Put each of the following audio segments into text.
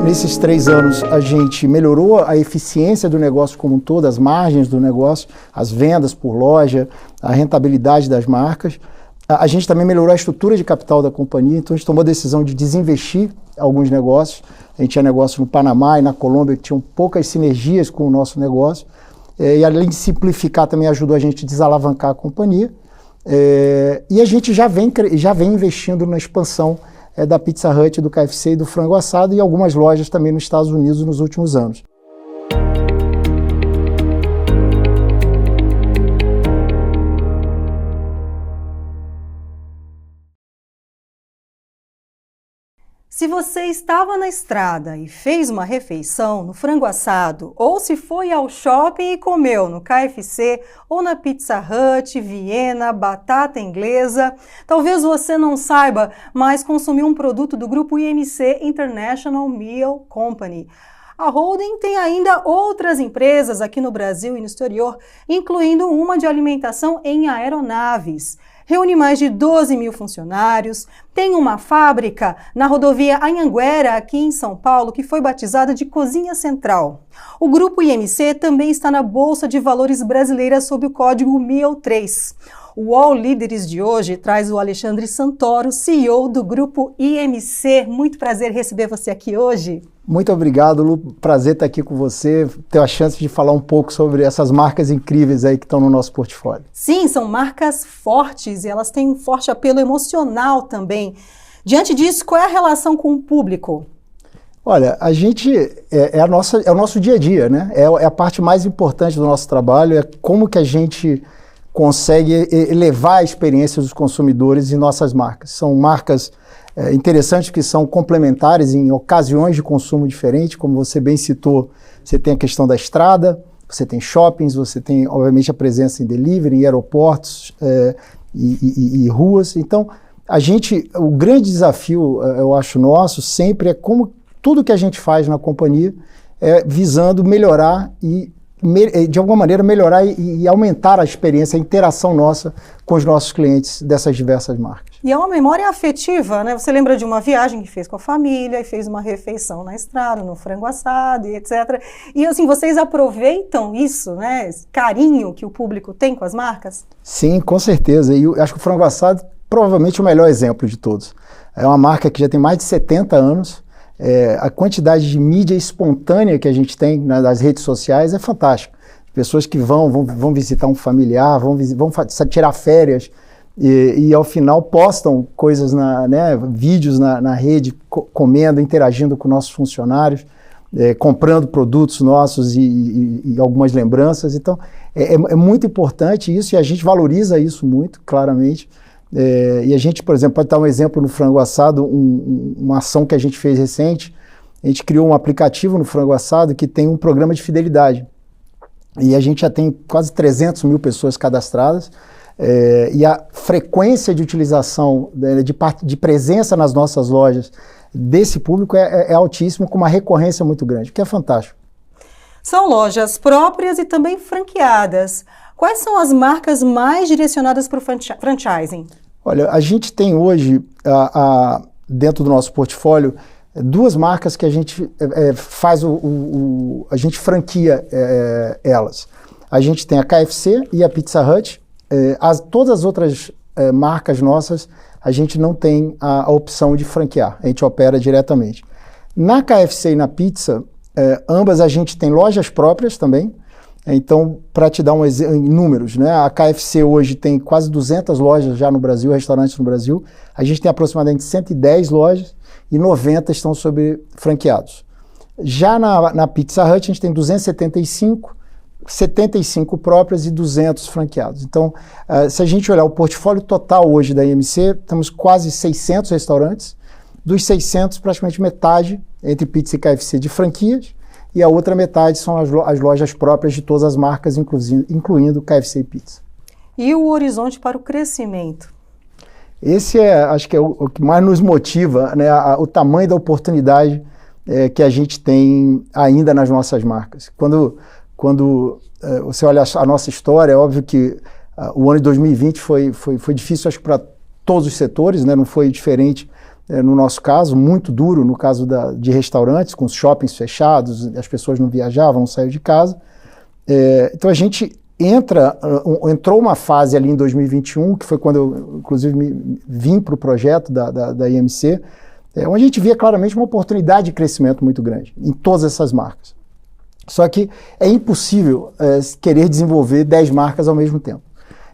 Nesses 3 anos, a gente melhorou a eficiência do negócio como um todo, as margens do negócio, as vendas por loja, a rentabilidade das marcas. A gente também melhorou a estrutura de capital da companhia, então a gente tomou a decisão de desinvestir alguns negócios. A gente tinha negócio no Panamá e na Colômbia que tinham poucas sinergias com o nosso negócio. E além de simplificar, também ajudou a gente a desalavancar a companhia. E a gente já vem investindo na expansão da Pizza Hut, do KFC e do frango assado e algumas lojas também nos Estados Unidos nos últimos anos. Se você estava na estrada e fez uma refeição no frango assado, ou se foi ao shopping e comeu no KFC ou na Pizza Hut, Viena, batata inglesa, talvez você não saiba, mas consumiu um produto do grupo IMC International Meal Company. A holding tem ainda outras empresas aqui no Brasil e no exterior, incluindo uma de alimentação em aeronaves. Reúne mais de 12 mil funcionários, tem uma fábrica na rodovia Anhanguera, aqui em São Paulo, que foi batizada de Cozinha Central. O grupo IMC também está na Bolsa de Valores brasileira sob o código MIL3. O All Líderes de hoje traz o Alexandre Santoro, CEO do grupo IMC. Muito prazer receber você aqui hoje. Muito obrigado, Lu. Prazer estar aqui com você, ter a chance de falar um pouco sobre essas marcas incríveis aí que estão no nosso portfólio. Sim, são marcas fortes e elas têm um forte apelo emocional também. Diante disso, qual é a relação com o público? Olha, a gente é o nosso dia a dia, né? É a parte mais importante do nosso trabalho, é como que a gente consegue elevar a experiência dos consumidores em nossas marcas. São marcas interessantes que são complementares em ocasiões de consumo diferentes, como você bem citou, você tem a questão da estrada, você tem shoppings, você tem, obviamente, a presença em delivery, em aeroportos e ruas. Então, o grande desafio, eu acho, nosso, sempre é como tudo que a gente faz na companhia visando melhorar e de alguma maneira melhorar e aumentar a experiência, a interação nossa com os nossos clientes dessas diversas marcas. E é uma memória afetiva, né? Você lembra de uma viagem que fez com a família e fez uma refeição na estrada, no frango assado e etc. E assim, vocês aproveitam isso, né? Esse carinho que o público tem com as marcas? Sim, com certeza. E eu acho que o frango assado provavelmente o melhor exemplo de todos. É uma marca que já tem mais de 70 anos. A quantidade de mídia espontânea que a gente tem nas redes sociais é fantástica. Pessoas que vão visitar um familiar, vão tirar férias e ao final postam coisas, vídeos na rede, comendo, interagindo com nossos funcionários, comprando produtos nossos e algumas lembranças. Então, é muito importante isso e a gente valoriza isso muito, claramente. E a gente, por exemplo, pode dar um exemplo no frango assado, uma ação que a gente fez recente. A gente criou um aplicativo no frango assado que tem um programa de fidelidade. E a gente já tem quase 300 mil pessoas cadastradas. E a frequência de utilização, de presença nas nossas lojas desse público é altíssimo, com uma recorrência muito grande, o que é fantástico. São lojas próprias e também franqueadas. Quais são as marcas mais direcionadas para o franchising? Olha, a gente tem hoje, dentro do nosso portfólio, 2 marcas que a gente a gente franquia elas. A gente tem a KFC e a Pizza Hut. Todas as outras marcas nossas, a gente não tem a opção de franquear, a gente opera diretamente. Na KFC e na Pizza, ambas a gente tem lojas próprias também. Então, para te dar em números, né? A KFC hoje tem quase 200 lojas já no Brasil, restaurantes no Brasil. A gente tem aproximadamente 110 lojas e 90 estão sob franqueados. Já na Pizza Hut, a gente tem 275, 75 próprias e 200 franqueados. Então, se a gente olhar o portfólio total hoje da IMC, temos quase 600 restaurantes. Dos 600, praticamente metade entre pizza e KFC de franquias. E a outra metade são as lojas próprias de todas as marcas, incluindo KFC e Pizza. E o horizonte para o crescimento? Esse acho que é o que mais nos motiva, né? O tamanho da oportunidade que a gente tem ainda nas nossas marcas. Quando você olha a nossa história, é óbvio que o ano de 2020 foi difícil, acho que para todos os setores, né? Não foi diferente no nosso caso, muito duro no caso de restaurantes, com os shoppings fechados, as pessoas não viajavam, não saíam de casa. Então a gente entrou uma fase ali em 2021, que foi quando eu, inclusive, vim para o projeto da IMC, onde a gente via claramente uma oportunidade de crescimento muito grande em todas essas marcas. Só que é impossível querer desenvolver 10 marcas ao mesmo tempo.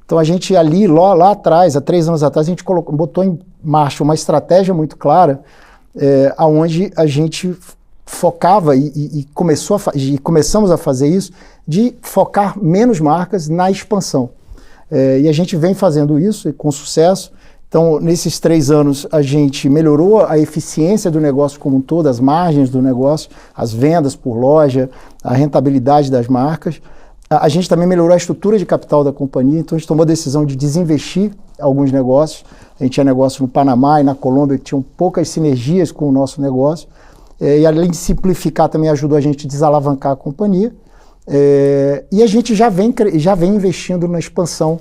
Então a gente ali, lá atrás, há 3 anos atrás, a gente botou em marcha uma estratégia muito clara, onde a gente focava e começamos a fazer isso, de focar menos marcas na expansão. E a gente vem fazendo isso com sucesso. Então, nesses 3 anos, a gente melhorou a eficiência do negócio como um todo, as margens do negócio, as vendas por loja, a rentabilidade das marcas. A gente também melhorou a estrutura de capital da companhia, então a gente tomou a decisão de desinvestir alguns negócios. A gente tinha negócio no Panamá e na Colômbia que tinham poucas sinergias com o nosso negócio. E além de simplificar, também ajudou a gente a desalavancar a companhia. E a gente já vem investindo na expansão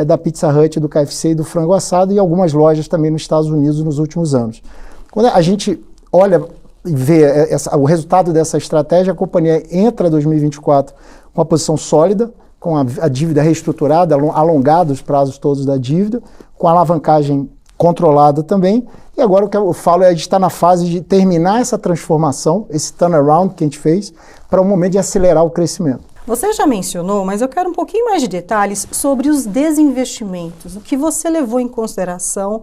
da Pizza Hut, do KFC e do Frango Assado e algumas lojas também nos Estados Unidos nos últimos anos. Quando a gente olha e vê o resultado dessa estratégia, a companhia entra em 2024 com uma posição sólida, com a dívida reestruturada, alongada os prazos todos da dívida, com a alavancagem controlada também. E agora o que eu falo é a gente está na fase de terminar essa transformação, esse turnaround que a gente fez, para o momento de acelerar o crescimento. Você já mencionou, mas eu quero um pouquinho mais de detalhes sobre os desinvestimentos, o que você levou em consideração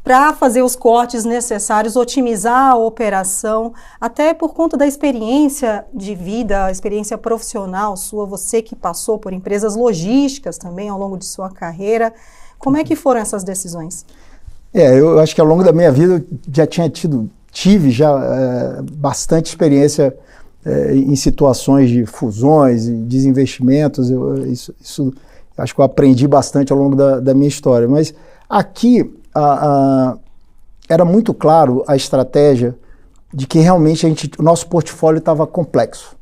para fazer os cortes necessários, otimizar a operação, até por conta da experiência de vida, a experiência profissional sua, você que passou por empresas logísticas também ao longo de sua carreira. Como é que foram essas decisões? Eu acho que ao longo da minha vida eu já tive bastante experiência em situações de fusões e desinvestimentos. Isso acho que eu aprendi bastante ao longo da minha história. Mas aqui era muito claro a estratégia de que realmente o nosso portfólio estava complexo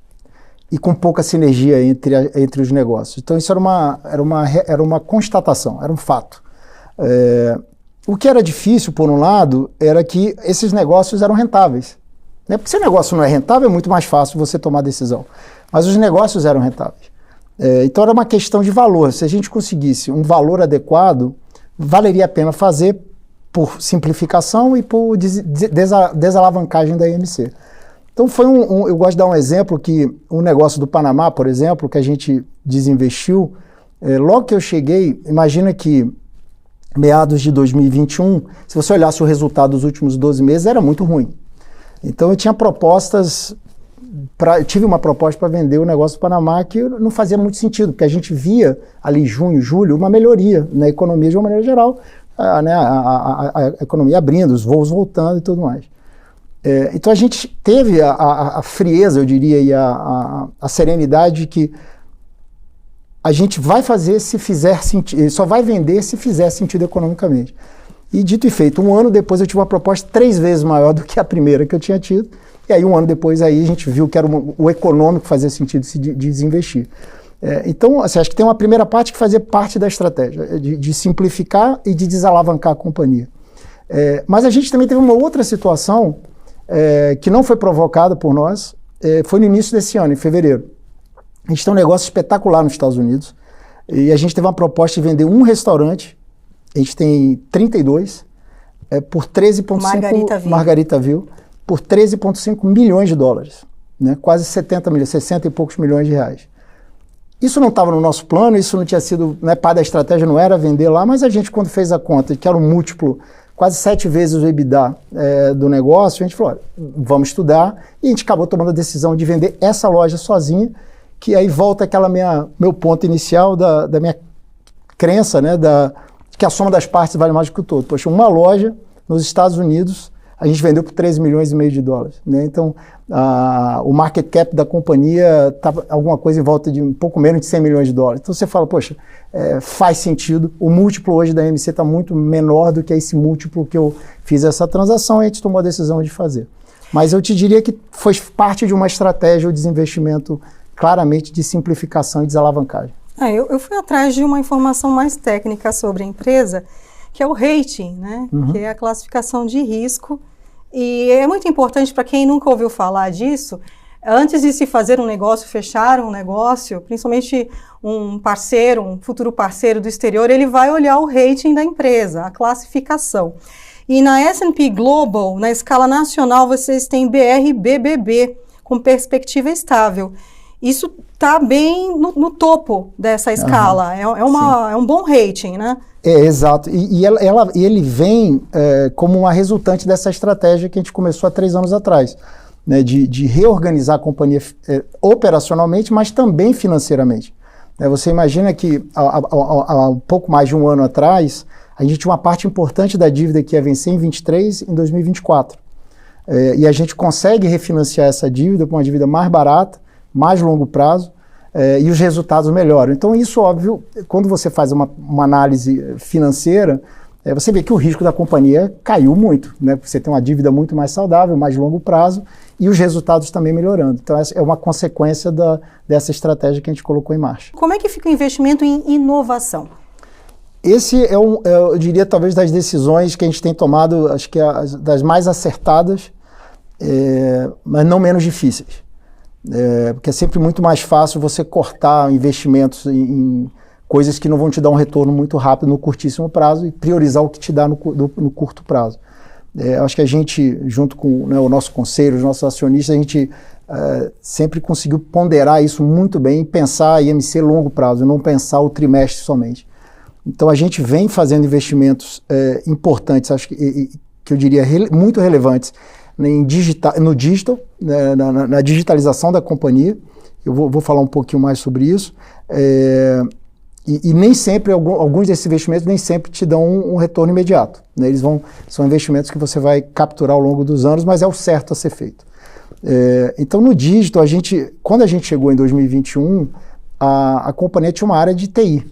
e com pouca sinergia entre os negócios. Então isso era uma constatação, era um fato. O que era difícil, por um lado, era que esses negócios eram rentáveis. Né? Porque se o negócio não é rentável, é muito mais fácil você tomar decisão. Mas os negócios eram rentáveis. Então era uma questão de valor. Se a gente conseguisse um valor adequado, valeria a pena fazer por simplificação e por desalavancagem da IMC. Então eu gosto de dar um exemplo que o negócio do Panamá, por exemplo, que a gente desinvestiu, logo que eu cheguei, imagina que meados de 2021, se você olhasse o resultado dos últimos 12 meses, era muito ruim. Então eu tinha tive uma proposta para vender o negócio do Panamá que não fazia muito sentido, porque a gente via ali junho, julho, uma melhoria na economia de uma maneira geral, a economia abrindo, os voos voltando e tudo mais. Então a gente teve a frieza, eu diria, e a serenidade de que a gente vai fazer se fizer sentido, só vai vender se fizer sentido economicamente. E dito e feito, um ano depois eu tive uma proposta 3 vezes maior do que a primeira que eu tinha tido, e aí um ano depois aí a gente viu que era o econômico fazia sentido de desinvestir. Então, assim, acho que tem uma primeira parte que fazia parte da estratégia, de simplificar e de desalavancar a companhia. Mas a gente também teve uma outra situação que não foi provocada por nós, foi no início desse ano, em fevereiro. A gente tem um negócio espetacular nos Estados Unidos, e a gente teve uma proposta de vender um restaurante, a gente tem 32, por 13,5 Margaritaville, por 13,5 milhões de dólares, né? Quase 60 e poucos milhões de reais. Isso não estava no nosso plano, isso não tinha sido, parte da estratégia não era vender lá, mas a gente, quando fez a conta, que era um múltiplo, quase 7 vezes o EBITDA do negócio, a gente falou, vamos estudar, e a gente acabou tomando a decisão de vender essa loja sozinha, que aí volta meu ponto inicial da minha crença, né, que a soma das partes vale mais do que o todo. Poxa, uma loja nos Estados Unidos, a gente vendeu por 13 milhões e meio de dólares. Né? Então, o market cap da companhia estava alguma coisa em volta de um pouco menos de 100 milhões de dólares. Então você fala, poxa, faz sentido. O múltiplo hoje da MC está muito menor do que esse múltiplo que eu fiz essa transação e a gente tomou a decisão de fazer. Mas eu te diria que foi parte de uma estratégia, o desinvestimento claramente de simplificação e desalavancagem. Eu fui atrás de uma informação mais técnica sobre a empresa, que é o rating, né? Que é a classificação de risco. E é muito importante para quem nunca ouviu falar disso, antes de se fazer um negócio, fechar um negócio, principalmente um parceiro, um futuro parceiro do exterior, ele vai olhar o rating da empresa, a classificação. E na S&P Global, na escala nacional, vocês têm BR-BBB, com perspectiva estável. Isso está bem no topo dessa escala, é um bom rating, né? Exato. E ele vem como uma resultante dessa estratégia que a gente começou há 3 anos atrás, né, de reorganizar a companhia operacionalmente, mas também financeiramente. Você imagina que há um pouco mais de um ano atrás, a gente tinha uma parte importante da dívida que ia vencer em 2023 e em 2024. E a gente consegue refinanciar essa dívida com uma dívida mais barata, mais longo prazo, e os resultados melhoram. Então isso, óbvio, quando você faz uma análise financeira, você vê que o risco da companhia caiu muito, né? Você tem uma dívida muito mais saudável, mais longo prazo, e os resultados também melhorando. Então essa é uma consequência dessa estratégia que a gente colocou em marcha. Como é que fica o investimento em inovação? Esse eu diria, talvez, das decisões que a gente tem tomado, acho que das mais acertadas, mas não menos difíceis. Porque é sempre muito mais fácil você cortar investimentos em coisas que não vão te dar um retorno muito rápido no curtíssimo prazo e priorizar o que te dá no curto prazo. Acho que a gente, junto com, né, o nosso conselho, os nossos acionistas, a gente sempre conseguiu ponderar isso muito bem e pensar IMC longo prazo, não pensar o trimestre somente. Então a gente vem fazendo investimentos importantes, acho que eu diria muito relevantes, no digital, né, na digitalização da companhia. Eu vou falar um pouquinho mais sobre isso. E nem sempre, alguns desses investimentos nem sempre te dão um retorno imediato, né? São investimentos que você vai capturar ao longo dos anos, mas é o certo a ser feito. Então no digital, quando a gente chegou em 2021, a companhia tinha uma área de TI,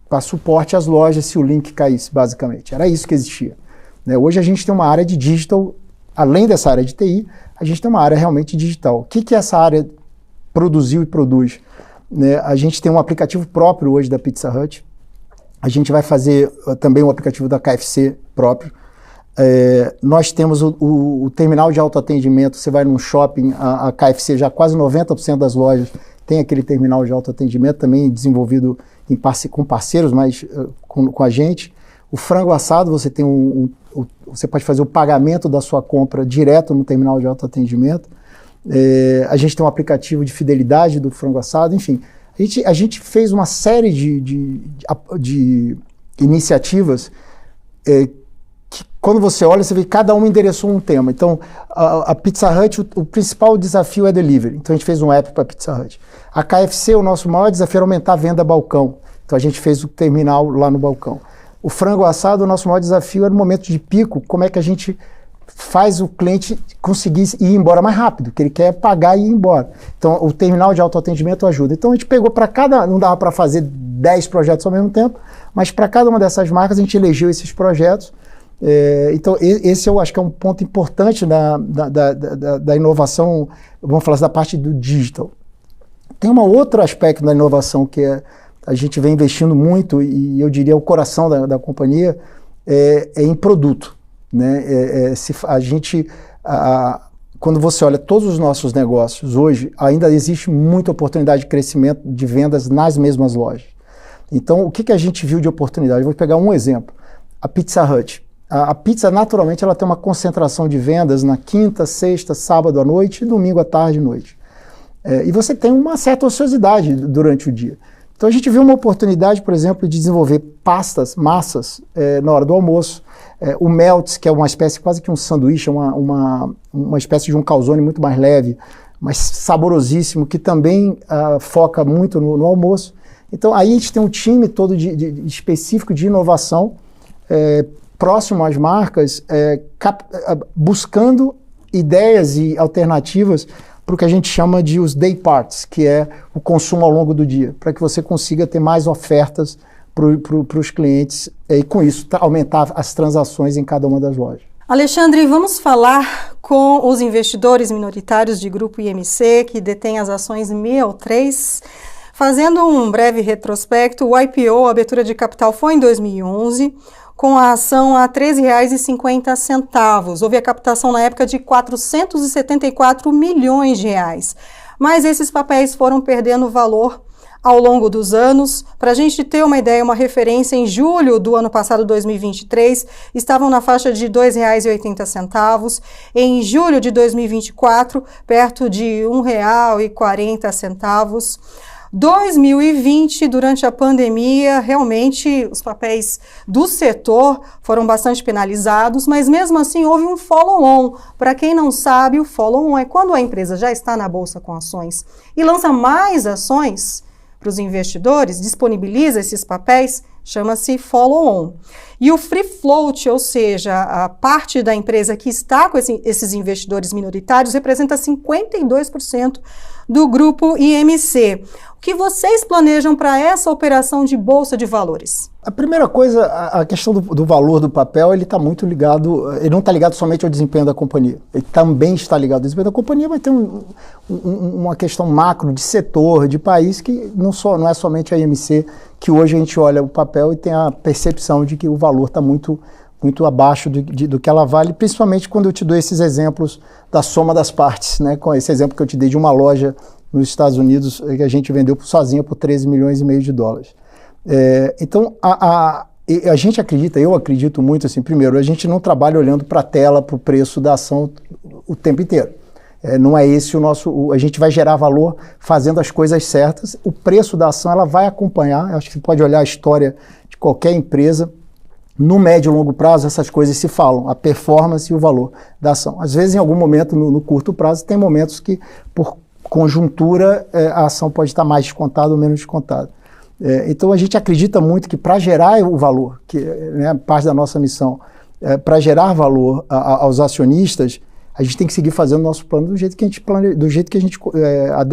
para suporte às lojas se o link caísse, basicamente. Era isso que existia, né? Hoje a gente tem uma área de digital, além dessa área de TI, a gente tem uma área realmente digital. O que essa área produziu e produz? Né? A gente tem um aplicativo próprio hoje da Pizza Hut, a gente vai fazer também um aplicativo da KFC próprio. Nós temos o terminal de autoatendimento, você vai num shopping, a KFC já quase 90% das lojas tem aquele terminal de autoatendimento, também desenvolvido com parceiros, mas com a gente. O frango assado, você tem você pode fazer o pagamento da sua compra direto no terminal de autoatendimento. A gente tem um aplicativo de fidelidade do frango assado, enfim. A gente fez uma série de iniciativas que, quando você olha, você vê que cada uma endereçou um tema. Então, a Pizza Hut, o principal desafio é delivery. Então, a gente fez um app para a Pizza Hut. A KFC, o nosso maior desafio era aumentar a venda balcão. Então, a gente fez o terminal lá no balcão. O frango assado, o nosso maior desafio era no momento de pico, como é que a gente faz o cliente conseguir ir embora mais rápido, que ele quer pagar e ir embora. Então, o terminal de autoatendimento ajuda. Então, a gente pegou para não dava para fazer 10 projetos ao mesmo tempo, mas para cada uma dessas marcas a gente elegeu esses projetos. Então, esse eu acho que é um ponto importante da inovação, vamos falar da parte do digital. Tem um outro aspecto da inovação que a gente vem investindo muito, e eu diria o coração da companhia, é em produto. Né? Quando você olha todos os nossos negócios hoje, ainda existe muita oportunidade de crescimento de vendas nas mesmas lojas. Então, o que a gente viu de oportunidade? Eu vou pegar um exemplo. A Pizza Hut. A pizza, naturalmente, ela tem uma concentração de vendas na quinta, sexta, sábado à noite e domingo à tarde e noite. E você tem uma certa ociosidade durante o dia. Então, a gente viu uma oportunidade, por exemplo, de desenvolver massas, na hora do almoço. O Melts, que é uma espécie, quase que um sanduíche, uma espécie de um calzone muito mais leve, mas saborosíssimo, que também foca muito no almoço. Então, aí a gente tem um time todo específico de inovação, próximo às marcas, buscando ideias e alternativas para o que a gente chama de os day parts, que é o consumo ao longo do dia, para que você consiga ter mais ofertas para os clientes e, com isso, aumentar as transações em cada uma das lojas. Alexandre, vamos falar com os investidores minoritários de Grupo IMC, que detêm as ações MEO3. Fazendo um breve retrospecto, o IPO, a abertura de capital, foi em 2011. com a ação a R$ 13,50. Houve a captação na época de R$ 474 milhões. Mas esses papéis foram perdendo valor ao longo dos anos. Para a gente ter uma ideia, uma referência, em julho do ano passado, 2023, estavam na faixa de R$ 2,80. Em julho de 2024, perto de R$ 1,40. 2020, durante a pandemia, realmente os papéis do setor foram bastante penalizados, mas mesmo assim houve um follow-on. Para quem não sabe, o follow-on é quando a empresa já está na bolsa com ações e lança mais ações para os investidores, disponibiliza esses papéis, chama-se follow-on. E o free float, ou seja, a parte da empresa que está com esses investidores minoritários, representa 52% do grupo IMC. O que vocês planejam para essa operação de bolsa de valores? A primeira coisa, a questão do valor do papel, ele está muito ligado, ele não está ligado somente ao desempenho da companhia, ele também está ligado ao desempenho da companhia, mas tem uma questão macro de setor, de país, que não é somente a IMC, que hoje a gente olha o papel e tem a percepção de que o valor está muito abaixo do que ela vale, principalmente quando eu te dou esses exemplos da soma das partes, né? Com esse exemplo que eu te dei de uma loja nos Estados Unidos que a gente vendeu sozinha por 13 milhões e meio de dólares. Então, a gente acredita, eu acredito muito assim, primeiro, a gente não trabalha olhando para a tela, para o preço da ação o tempo inteiro. Não é esse o nosso... A gente vai gerar valor fazendo as coisas certas. O preço da ação ela vai acompanhar, eu acho que você pode olhar a história de qualquer empresa. No médio e longo prazo, essas coisas se falam, a performance e o valor da ação. Às vezes, em algum momento, no curto prazo, tem momentos que, por conjuntura, a ação pode estar mais descontada ou menos descontada. Então, a gente acredita muito que para gerar o valor, que é parte da nossa missão, para gerar valor aos acionistas, a gente tem que seguir fazendo o nosso plano do jeito que a gente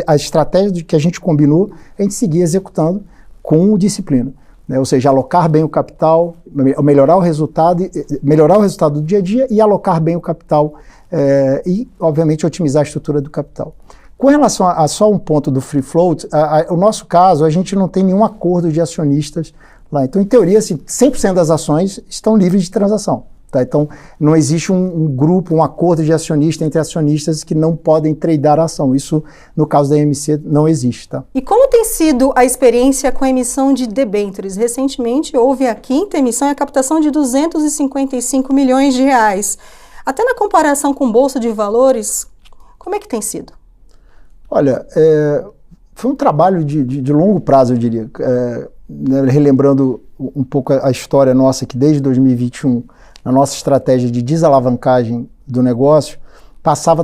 a estratégia que a gente combinou, a gente seguir executando com disciplina. Ou seja, alocar bem o capital, melhorar o resultado do dia a dia e alocar bem o capital e, obviamente, otimizar a estrutura do capital. Com relação a só um ponto do free float, o nosso caso, a gente não tem nenhum acordo de acionistas lá. Então, em teoria, assim, 100% das ações estão livres de transação. Tá? Então, não existe um grupo, um acordo de acionista entre acionistas que não podem tradear a ação. Isso, no caso da EMC, não existe. Tá? E como tem sido a experiência com a emissão de debêntures? Recentemente, houve a 5ª emissão e a captação de 255 milhões de reais. Até na comparação com bolsa de valores, como é que tem sido? Olha, foi um trabalho de longo prazo, eu diria. Relembrando um pouco a história nossa, que desde 2021... a nossa estratégia de desalavancagem do negócio passou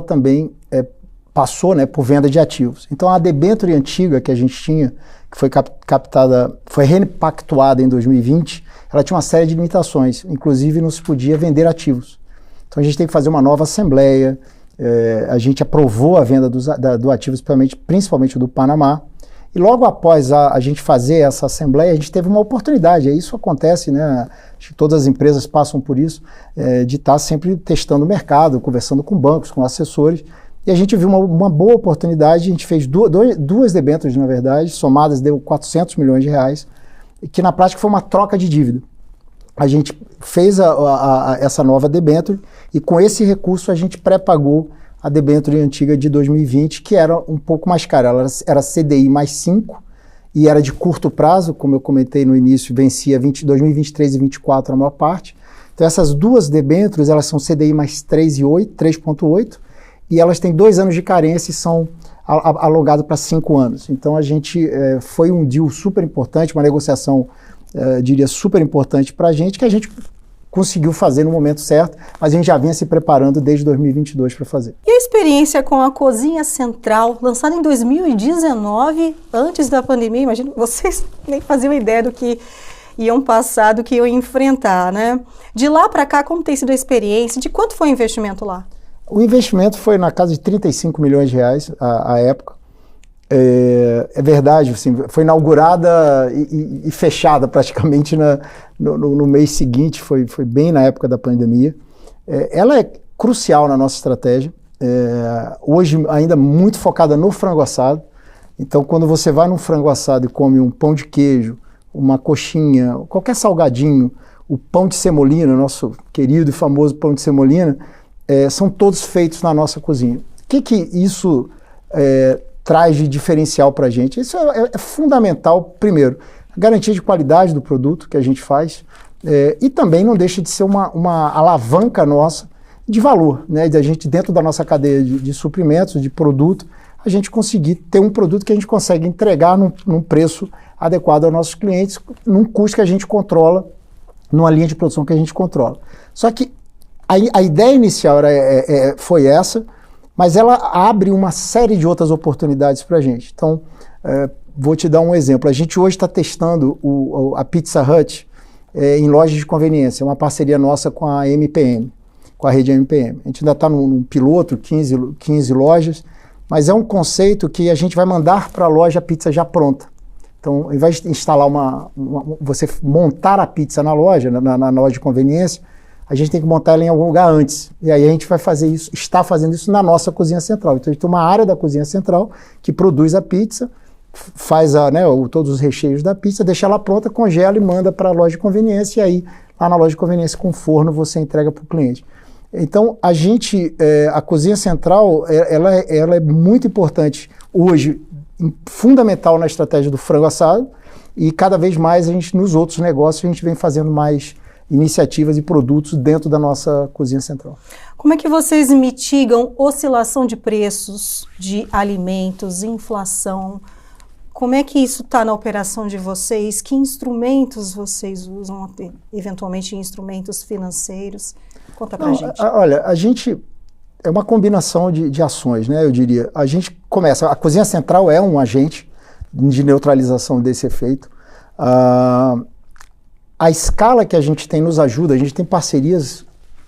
por venda de ativos. Então, a debênture antiga que a gente tinha, que foi captada, foi repactuada em 2020, ela tinha uma série de limitações, inclusive não se podia vender ativos. Então, a gente tem que fazer uma nova assembleia, a gente aprovou a venda do ativo, principalmente do Panamá, e logo após a gente fazer essa assembleia, a gente teve uma oportunidade, isso acontece, né? Acho que todas as empresas passam por isso, de estar sempre testando o mercado, conversando com bancos, com assessores, e a gente viu uma boa oportunidade, a gente fez duas debêntures, na verdade, somadas deu 400 milhões de reais, que na prática foi uma troca de dívida. A gente fez essa nova debênture e com esse recurso a gente pré-pagou a debênture antiga de 2020, que era um pouco mais cara, ela era CDI mais 5 e era de curto prazo, como eu comentei no início, vencia 2023 e 2024 a maior parte. Então essas duas debêntures, elas são CDI mais 3,8 e elas têm 2 anos de carência e são alongadas para 5 anos. Então a gente foi um deal super importante, uma negociação, diria, super importante para a gente, que a gente conseguiu fazer no momento certo, mas a gente já vinha se preparando desde 2022 para fazer. E a experiência com a Cozinha Central, lançada em 2019, antes da pandemia, imagino, vocês nem faziam ideia do que iam passar, do que iam enfrentar, né? De lá para cá, como tem sido a experiência? De quanto foi o investimento lá? O investimento foi na casa de 35 milhões de reais à época. É verdade, assim, foi inaugurada e fechada praticamente no mês seguinte, foi bem na época da pandemia. Ela é crucial na nossa estratégia, hoje ainda muito focada no frango assado. Então, quando você vai num frango assado e come um pão de queijo, uma coxinha, qualquer salgadinho, o pão de semolina, nosso querido e famoso pão de semolina, são todos feitos na nossa cozinha. O que isso traz de diferencial para a gente? Isso é fundamental, primeiro, a garantia de qualidade do produto que a gente faz, e também não deixa de ser uma alavanca nossa de valor, né? De a gente, dentro da nossa cadeia de suprimentos, de produto, a gente conseguir ter um produto que a gente consegue entregar num preço adequado aos nossos clientes, num custo que a gente controla, numa linha de produção que a gente controla. Só que a ideia inicial foi essa, mas ela abre uma série de outras oportunidades para a gente. Então, vou te dar um exemplo. A gente hoje está testando a Pizza Hut em lojas de conveniência, uma parceria nossa com a MPM, com a rede MPM. A gente ainda está num piloto, 15 lojas, mas é um conceito que a gente vai mandar para a loja a pizza já pronta. Então, ao invés de instalar você montar a pizza na loja, na loja de conveniência, a gente tem que montar ela em algum lugar antes. E aí a gente vai fazer isso, está fazendo isso na nossa cozinha central. Então a gente tem uma área da cozinha central que produz a pizza, faz todos os recheios da pizza, deixa ela pronta, congela e manda para a loja de conveniência. E aí, lá na loja de conveniência com forno, você entrega para o cliente. Então, a cozinha central, ela é muito importante hoje, fundamental na estratégia do frango assado, e cada vez mais nos outros negócios, a gente vem fazendo mais iniciativas e produtos dentro da nossa cozinha central. Como é que vocês mitigam oscilação de preços de alimentos, inflação? Como é que isso está na operação de vocês? Que instrumentos vocês usam, eventualmente instrumentos financeiros? Conta pra gente. Olha, a gente é uma combinação de ações, né? Eu diria. A gente começa, a cozinha central é um agente de neutralização desse efeito. A escala que a gente tem nos ajuda, a gente tem parcerias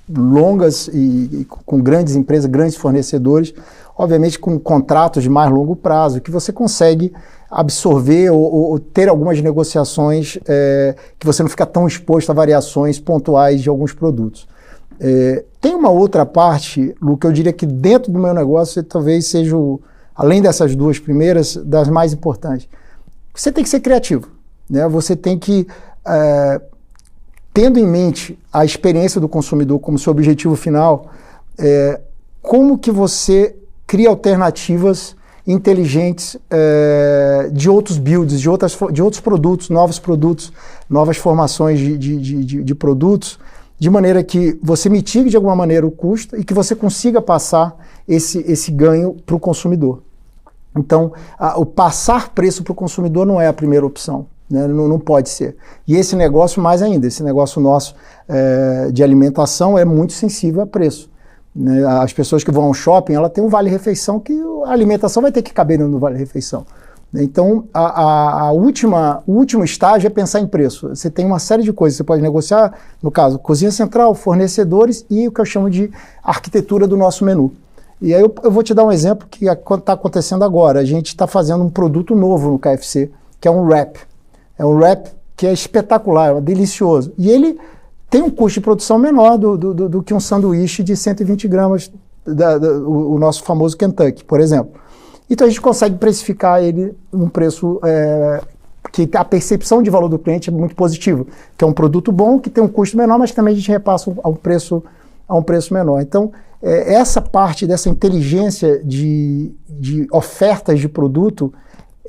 longas e com grandes empresas, grandes fornecedores, obviamente com contratos de mais longo prazo, que você consegue absorver ou ter algumas negociações que você não fica tão exposto a variações pontuais de alguns produtos. Tem uma outra parte, Lu, que eu diria que dentro do meu negócio talvez seja, além dessas duas primeiras, das mais importantes. Você tem que ser criativo, né? Você tem que, tendo em mente a experiência do consumidor como seu objetivo final, como que você cria alternativas inteligentes de outros builds, de outros produtos, novas formações de produtos, de maneira que você mitigue de alguma maneira o custo e que você consiga passar esse ganho para o consumidor. Então, o passar preço para o consumidor não é a primeira opção, né? Não pode ser. E esse negócio, mais ainda, esse negócio nosso de alimentação é muito sensível a preço, né? As pessoas que vão ao shopping, ela tem um vale-refeição que a alimentação vai ter que caber no vale-refeição. Então, o último estágio é pensar em preço. Você tem uma série de coisas, você pode negociar, no caso, cozinha central, fornecedores e o que eu chamo de arquitetura do nosso menu. E aí eu vou te dar um exemplo que está acontecendo agora. A gente está fazendo um produto novo no KFC, que é um wrap. É um wrap que é espetacular, é delicioso. E ele tem um custo de produção menor do que um sanduíche de 120 gramas, o nosso famoso Kentucky, por exemplo. Então a gente consegue precificar ele num preço que a percepção de valor do cliente é muito positiva, que é um produto bom, que tem um custo menor, mas também a gente repassa a um preço menor. Então, essa parte dessa inteligência de ofertas de produto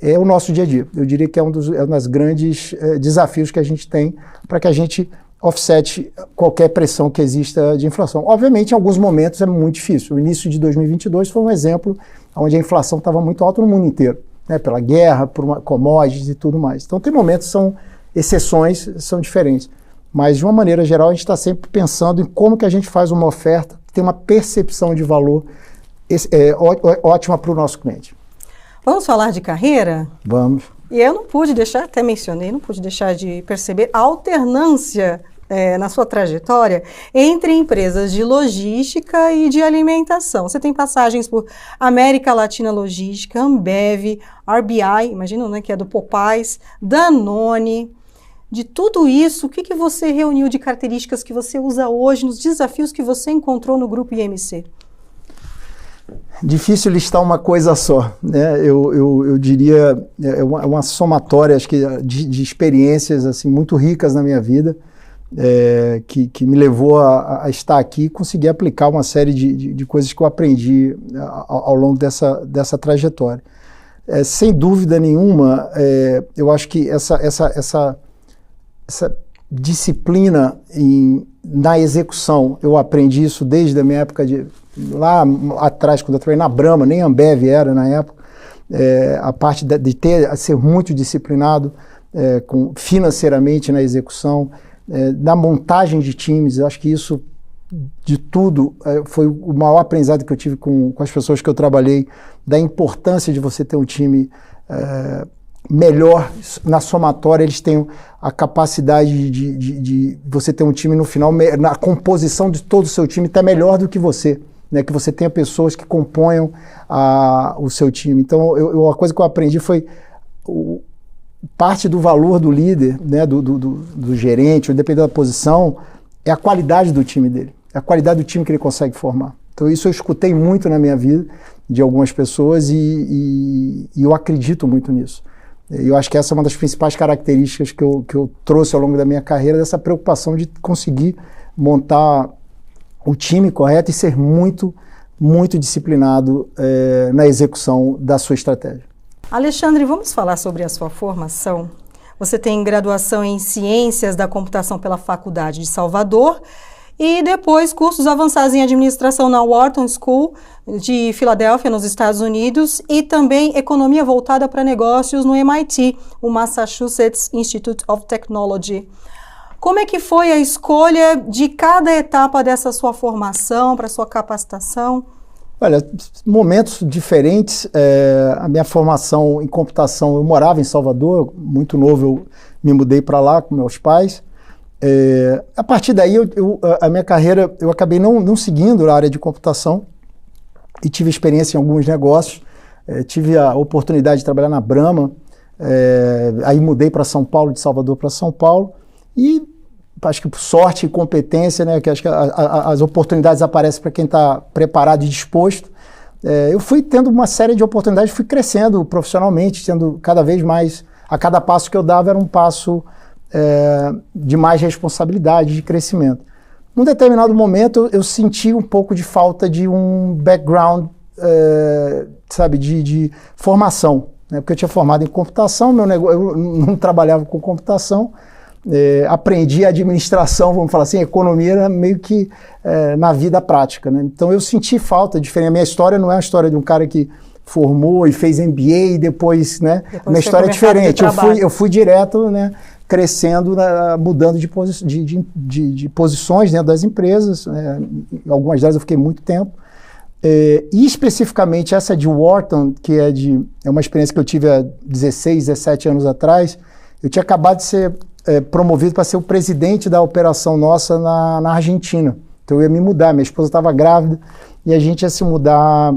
é o nosso dia a dia. Eu diria que é um dos grandes desafios que a gente tem para que a gente offset qualquer pressão que exista de inflação. Obviamente, em alguns momentos é muito difícil. O início de 2022 foi um exemplo onde a inflação estava muito alta no mundo inteiro, né, pela guerra, por commodities e tudo mais. Então, tem momentos que são exceções, são diferentes. Mas, de uma maneira geral, a gente está sempre pensando em como que a gente faz uma oferta que tem uma percepção de valor ótima para o nosso cliente. Vamos falar de carreira? Vamos. E eu não pude deixar, até mencionei, não pude deixar de perceber a alternância na sua trajetória entre empresas de logística e de alimentação. Você tem passagens por América Latina Logística, Ambev, RBI, imagino, né, que é do Popeyes, Danone. De tudo isso, o que você reuniu de características que você usa hoje nos desafios que você encontrou no Grupo IMC? Difícil listar uma coisa só, né? Eu diria, é uma somatória, acho que, de experiências assim, muito ricas na minha vida. que me levou a estar aqui e conseguir aplicar uma série de coisas que eu aprendi ao longo dessa trajetória. Sem dúvida nenhuma, eu acho que essa disciplina na execução, eu aprendi isso desde a minha época lá atrás, quando eu trabalhei na Brahma, nem Ambev era na época, a parte de ser muito disciplinado financeiramente na execução, na montagem de times. Eu acho que isso, de tudo, foi o maior aprendizado que eu tive com as pessoas que eu trabalhei, da importância de você ter um time melhor na somatória. Eles têm a capacidade de você ter um time no final, na composição de todo o seu time está melhor do que você, né? Que você tenha pessoas que componham o seu time. Então, uma coisa que eu aprendi foi parte do valor do líder, né? do gerente, independente da posição, é a qualidade do time dele, é a qualidade do time que ele consegue formar. Então, isso eu escutei muito na minha vida de algumas pessoas e eu acredito muito nisso. Eu acho que essa é uma das principais características que eu trouxe ao longo da minha carreira, dessa preocupação de conseguir montar o time correto e ser muito, muito disciplinado na execução da sua estratégia. Alexandre, vamos falar sobre a sua formação? Você tem graduação em Ciências da Computação pela Faculdade de Salvador e depois cursos avançados em Administração na Wharton School de Filadélfia, nos Estados Unidos, e também Economia voltada para negócios no MIT, o Massachusetts Institute of Technology. Como é que foi a escolha de cada etapa dessa sua formação, para sua capacitação? Olha, momentos diferentes. A minha formação em computação, eu morava em Salvador, muito novo, eu me mudei para lá com meus pais. A partir daí, a minha carreira, eu acabei não seguindo a área de computação e tive experiência em alguns negócios. Tive a oportunidade de trabalhar na Brahma, aí mudei para São Paulo, de Salvador para São Paulo, e acho que por sorte e competência, né, que acho que as oportunidades aparecem para quem está preparado e disposto. Eu fui tendo uma série de oportunidades, fui crescendo profissionalmente, tendo cada vez mais, a cada passo que eu dava era um passo de mais responsabilidade, de crescimento. Num determinado momento, eu senti um pouco de falta de um background, sabe, de formação, né? Porque eu tinha formado em computação, eu não trabalhava com computação, aprendi administração, vamos falar assim, economia era meio que na vida prática, né? Então eu senti falta, diferente. A minha história não é a história de um cara que formou e fez MBA e depois, né? Minha história é diferente. Eu fui direto, né? Crescendo, mudando de posições dentro das empresas. Em algumas delas eu fiquei muito tempo. E especificamente essa de Wharton, que é uma experiência que eu tive há 16, 17 anos atrás. Eu tinha acabado de ser promovido para ser o presidente da operação nossa na Argentina. Então eu ia me mudar, minha esposa estava grávida e a gente ia se mudar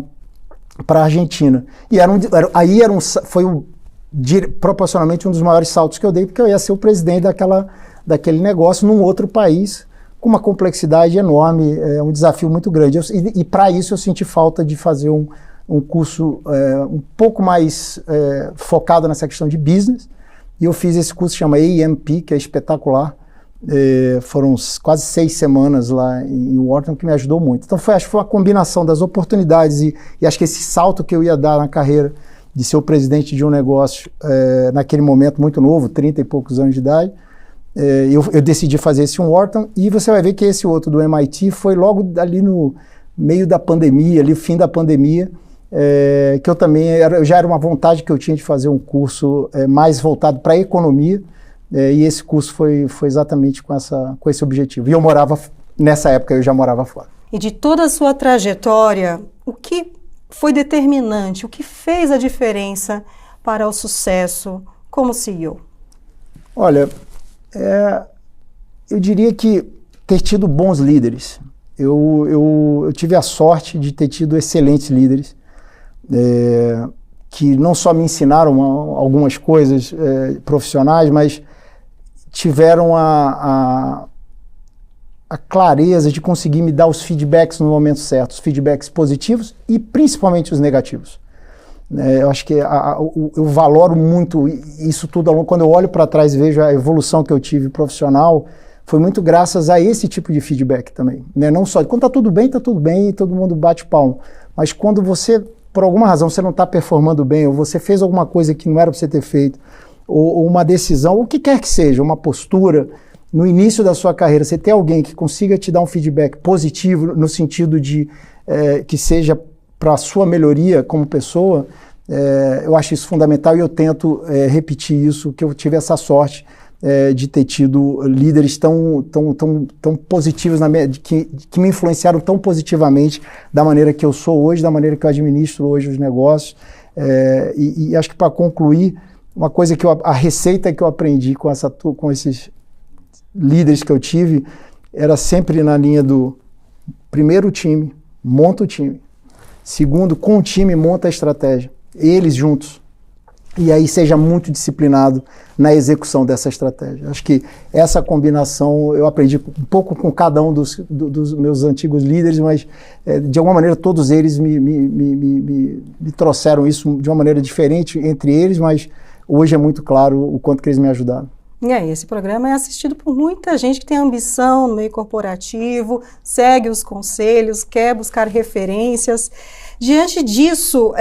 para a Argentina. E foi proporcionalmente um dos maiores saltos que eu dei, porque eu ia ser o presidente daquele negócio num outro país, com uma complexidade enorme, um desafio muito grande. E para isso eu senti falta de fazer um curso um pouco mais focado nessa questão de business. E eu fiz esse curso que chama AMP, que é espetacular. Foram quase 6 semanas lá em Wharton, que me ajudou muito. Então acho que foi uma combinação das oportunidades e acho que esse salto que eu ia dar na carreira de ser o presidente de um negócio naquele momento muito novo, 30 e poucos anos de idade, eu decidi fazer esse Wharton. E você vai ver que esse outro do MIT foi logo ali no meio da pandemia, ali fim da pandemia, que eu também já era uma vontade que eu tinha de fazer um curso mais voltado para a economia, e esse curso foi exatamente com esse objetivo. E nessa época eu já morava fora. E de toda a sua trajetória, o que foi determinante, o que fez a diferença para o sucesso como CEO? Olha, eu diria que ter tido bons líderes. Eu tive a sorte de ter tido excelentes líderes, que não só me ensinaram algumas coisas profissionais, mas tiveram a clareza de conseguir me dar os feedbacks no momento certo, os feedbacks positivos e principalmente os negativos. Eu acho que eu valoro muito isso tudo. Quando eu olho para trás e vejo a evolução que eu tive profissional, foi muito graças a esse tipo de feedback também, né? Não só quando tá tudo bem e todo mundo bate palmo, mas quando você, por alguma razão, você não está performando bem, ou você fez alguma coisa que não era para você ter feito, ou uma decisão, o que quer que seja, uma postura, no início da sua carreira, você ter alguém que consiga te dar um feedback positivo, no sentido de que seja para a sua melhoria como pessoa, eu acho isso fundamental e eu tento repetir isso, que eu tive essa sorte de ter tido líderes tão positivos, que me influenciaram tão positivamente da maneira que eu sou hoje, da maneira que eu administro hoje os negócios. E acho que, para concluir, uma coisa a receita que eu aprendi com esses líderes que eu tive era sempre na linha do primeiro time, monta o time. Segundo, com o time, monta a estratégia. Eles juntos. E aí seja muito disciplinado na execução dessa estratégia. Acho que essa combinação eu aprendi um pouco com cada um dos meus antigos líderes, mas de alguma maneira todos eles me trouxeram isso de uma maneira diferente entre eles, mas hoje é muito claro o quanto que eles me ajudaram. E aí, esse programa é assistido por muita gente que tem ambição no meio corporativo, segue os conselhos, quer buscar referências. Diante disso,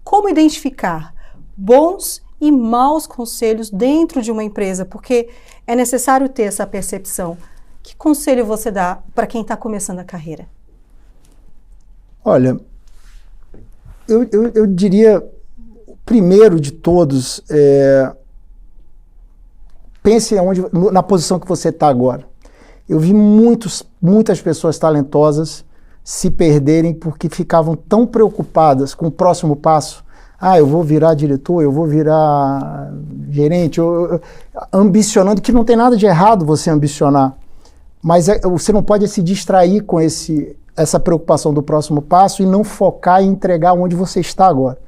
como identificar bons e maus conselhos dentro de uma empresa? Porque é necessário ter essa percepção. Que conselho você dá para quem está começando a carreira? Olha, eu diria, o primeiro de todos, pense na posição que você está agora. Eu vi muitas pessoas talentosas se perderem porque ficavam tão preocupadas com o próximo passo. Eu vou virar diretor, eu vou virar gerente, ambicionando, que não tem nada de errado você ambicionar. Mas você não pode se distrair com essa preocupação do próximo passo e não focar em entregar onde você está agora.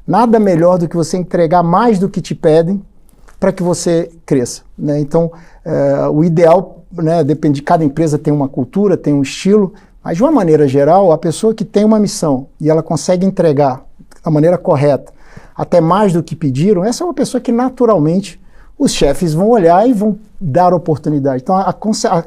Nada melhor do que você entregar mais do que te pedem para que você cresça, né? Então, o ideal, né, depende de cada empresa, tem uma cultura, tem um estilo, mas de uma maneira geral, a pessoa que tem uma missão e ela consegue entregar da maneira correta, até mais do que pediram, essa é uma pessoa que naturalmente os chefes vão olhar e vão dar oportunidade. Então,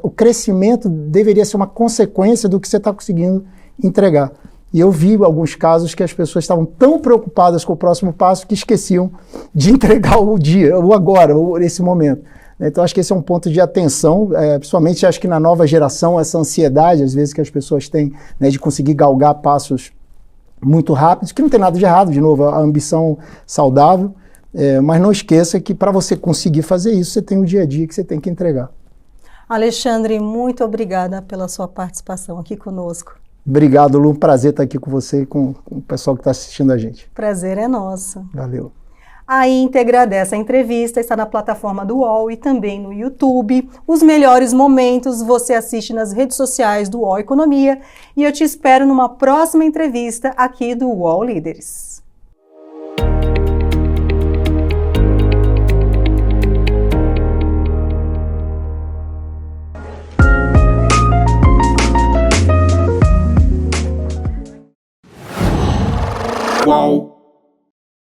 o crescimento deveria ser uma consequência do que você está conseguindo entregar. E eu vi alguns casos que as pessoas estavam tão preocupadas com o próximo passo que esqueciam de entregar o dia, o agora, esse momento. Então, acho que esse é um ponto de atenção, principalmente acho que na nova geração, essa ansiedade, às vezes, que as pessoas têm, né, de conseguir galgar passos muito rápidos, que não tem nada de errado, de novo, a ambição saudável, mas não esqueça que para você conseguir fazer isso, você tem o dia a dia que você tem que entregar. Alexandre, muito obrigada pela sua participação aqui conosco. Obrigado, Lu. Prazer estar aqui com você e com o pessoal que está assistindo a gente. Prazer é nosso. Valeu. A íntegra dessa entrevista está na plataforma do UOL e também no YouTube. Os melhores momentos você assiste nas redes sociais do UOL Economia e eu te espero numa próxima entrevista aqui do UOL Líderes.